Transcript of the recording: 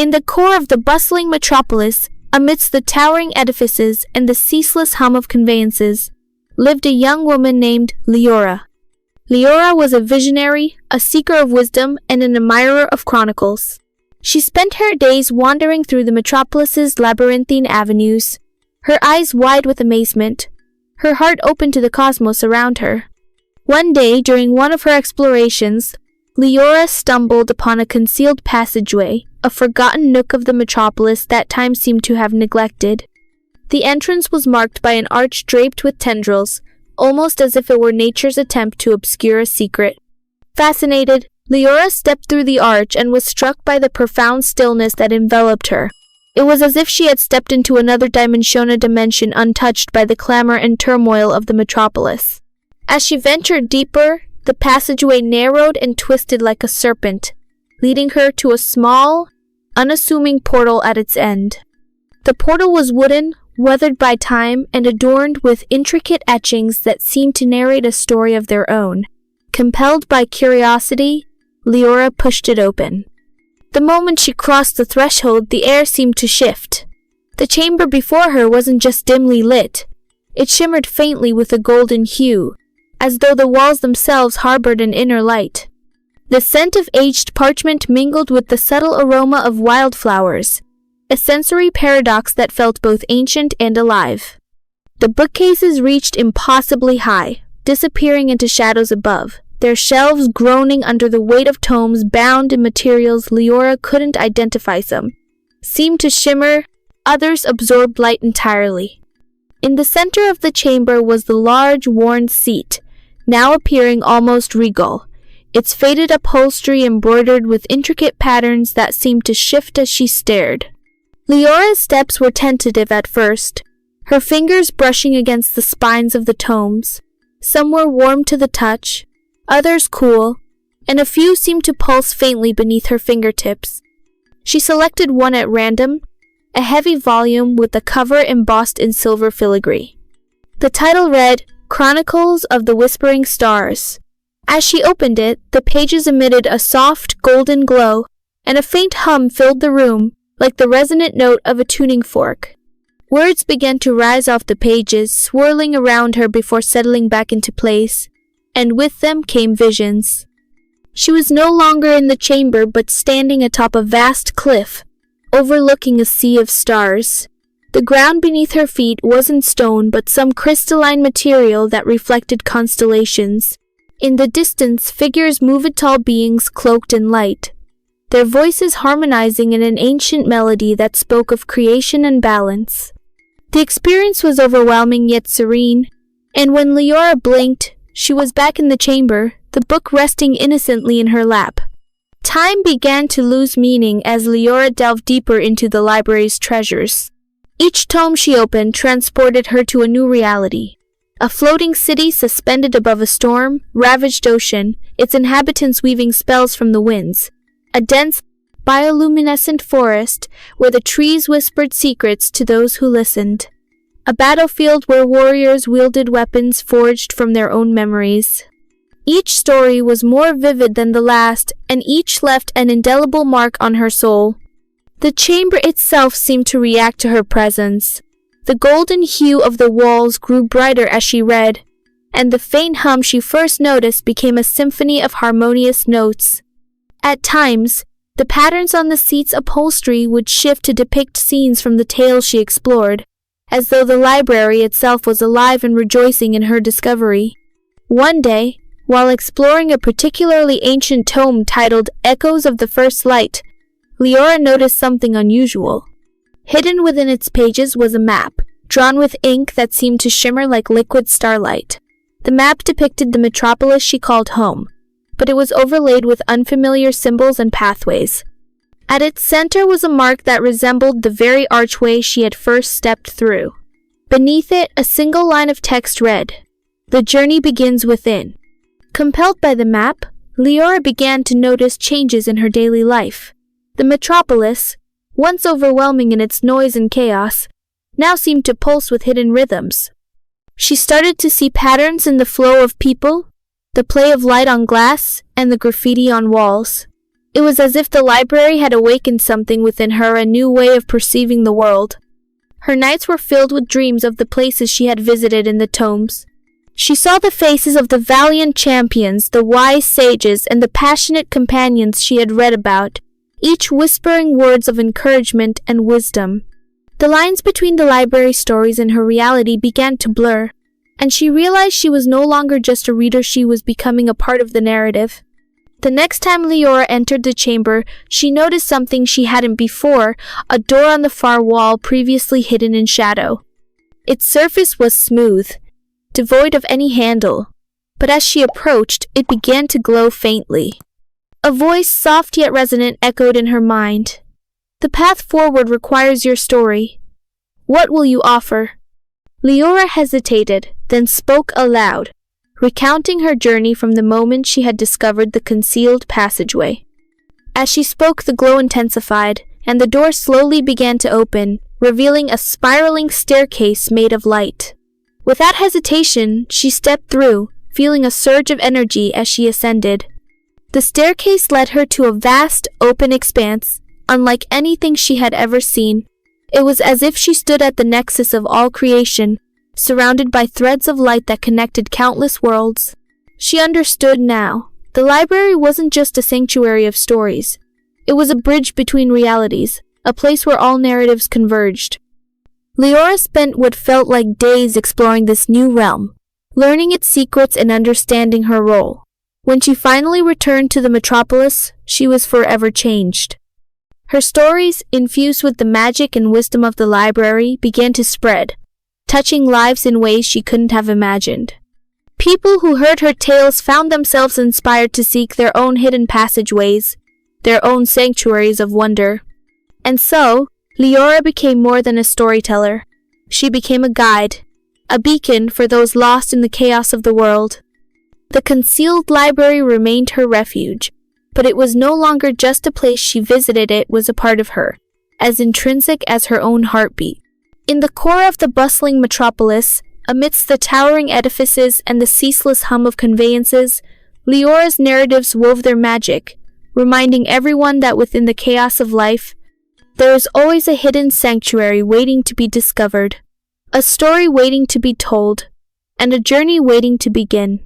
In the core of the bustling metropolis, amidst the towering edifices and the ceaseless hum of conveyances, lived a young woman named Liora. Liora was a visionary, a seeker of wisdom, and an admirer of chronicles. She spent her days wandering through the metropolis's labyrinthine avenues, her eyes wide with amazement, her heart open to the cosmos around her. One day, during one of her explorations, Liora stumbled upon a concealed passageway, a forgotten nook of the metropolis that time seemed to have neglected. The entrance was marked by an arch draped with tendrils, almost as if it were nature's attempt to obscure a secret. Fascinated, Liora stepped through the arch and was struck by the profound stillness that enveloped her. It was as if she had stepped into another dimension, a dimension untouched by the clamor and turmoil of the metropolis. As she ventured deeper, the passageway narrowed and twisted like a serpent, leading her to a small, unassuming portal at its end. The portal was wooden, weathered by time, and adorned with intricate etchings that seemed to narrate a story of their own. Compelled by curiosity, Liora pushed it open. The moment she crossed the threshold, the air seemed to shift. The chamber before her wasn't just dimly lit. It shimmered faintly with a golden hue, as though the walls themselves harbored an inner light. The scent of aged parchment mingled with the subtle aroma of wildflowers, a sensory paradox that felt both ancient and alive. The bookcases reached impossibly high, disappearing into shadows above, their shelves groaning under the weight of tomes bound in materials Liora couldn't identify. Some seemed to shimmer, others absorbed light entirely. In the center of the chamber was the large, worn seat, now appearing almost regal, its faded upholstery embroidered with intricate patterns that seemed to shift as she stared. Liora's steps were tentative at first, her fingers brushing against the spines of the tomes. Some were warm to the touch, others cool, and a few seemed to pulse faintly beneath her fingertips. She selected one at random, a heavy volume with the cover embossed in silver filigree. The title read, Chronicles of the Whispering Stars. As she opened it, the pages emitted a soft, golden glow, and a faint hum filled the room, like the resonant note of a tuning fork. Words began to rise off the pages, swirling around her before settling back into place, and with them came visions. She was no longer in the chamber but standing atop a vast cliff, overlooking a sea of stars. The ground beneath her feet wasn't stone but some crystalline material that reflected constellations. In the distance, figures moved, tall beings cloaked in light, their voices harmonizing in an ancient melody that spoke of creation and balance. The experience was overwhelming yet serene, and when Liora blinked, she was back in the chamber, the book resting innocently in her lap. Time began to lose meaning as Liora delved deeper into the library's treasures. Each tome she opened transported her to a new reality. A floating city suspended above a storm-ravaged ocean, its inhabitants weaving spells from the winds. A dense, bioluminescent forest where the trees whispered secrets to those who listened. A battlefield where warriors wielded weapons forged from their own memories. Each story was more vivid than the last, and each left an indelible mark on her soul. The chamber itself seemed to react to her presence. The golden hue of the walls grew brighter as she read, and the faint hum she first noticed became a symphony of harmonious notes. At times, the patterns on the seat's upholstery would shift to depict scenes from the tales she explored, as though the library itself was alive and rejoicing in her discovery. One day, while exploring a particularly ancient tome titled Echoes of the First Light, Liora noticed something unusual. Hidden within its pages was a map, drawn with ink that seemed to shimmer like liquid starlight. The map depicted the metropolis she called home, but it was overlaid with unfamiliar symbols and pathways. At its center was a mark that resembled the very archway she had first stepped through. Beneath it, a single line of text read, "The journey begins within." Compelled by the map, Liora began to notice changes in her daily life. The metropolis, once overwhelming in its noise and chaos, now seemed to pulse with hidden rhythms. She started to see patterns in the flow of people, the play of light on glass, and the graffiti on walls. It was as if the library had awakened something within her, a new way of perceiving the world. Her nights were filled with dreams of the places she had visited in the tomes. She saw the faces of the valiant champions, the wise sages, and the passionate companions she had read about, each whispering words of encouragement and wisdom. The lines between the library stories and her reality began to blur, and she realized she was no longer just a reader, she was becoming a part of the narrative. The next time Liora entered the chamber, she noticed something she hadn't before, a door on the far wall previously hidden in shadow. Its surface was smooth, devoid of any handle, but as she approached, it began to glow faintly. A voice, soft yet resonant, echoed in her mind. The path forward requires your story. What will you offer? Liora hesitated, then spoke aloud, recounting her journey from the moment she had discovered the concealed passageway. As she spoke, the glow intensified, and the door slowly began to open, revealing a spiraling staircase made of light. Without hesitation, she stepped through, feeling a surge of energy as she ascended. The staircase led her to a vast, open expanse, unlike anything she had ever seen. It was as if she stood at the nexus of all creation, surrounded by threads of light that connected countless worlds. She understood now. The library wasn't just a sanctuary of stories. It was a bridge between realities, a place where all narratives converged. Liora spent what felt like days exploring this new realm, learning its secrets and understanding her role. When she finally returned to the metropolis, she was forever changed. Her stories, infused with the magic and wisdom of the library, began to spread, touching lives in ways she couldn't have imagined. People who heard her tales found themselves inspired to seek their own hidden passageways, their own sanctuaries of wonder. And so, Liora became more than a storyteller. She became a guide, a beacon for those lost in the chaos of the world. The concealed library remained her refuge, but it was no longer just a place she visited, it was a part of her, as intrinsic as her own heartbeat. In the core of the bustling metropolis, amidst the towering edifices and the ceaseless hum of conveyances, Liora's narratives wove their magic, reminding everyone that within the chaos of life, there is always a hidden sanctuary waiting to be discovered, a story waiting to be told, and a journey waiting to begin.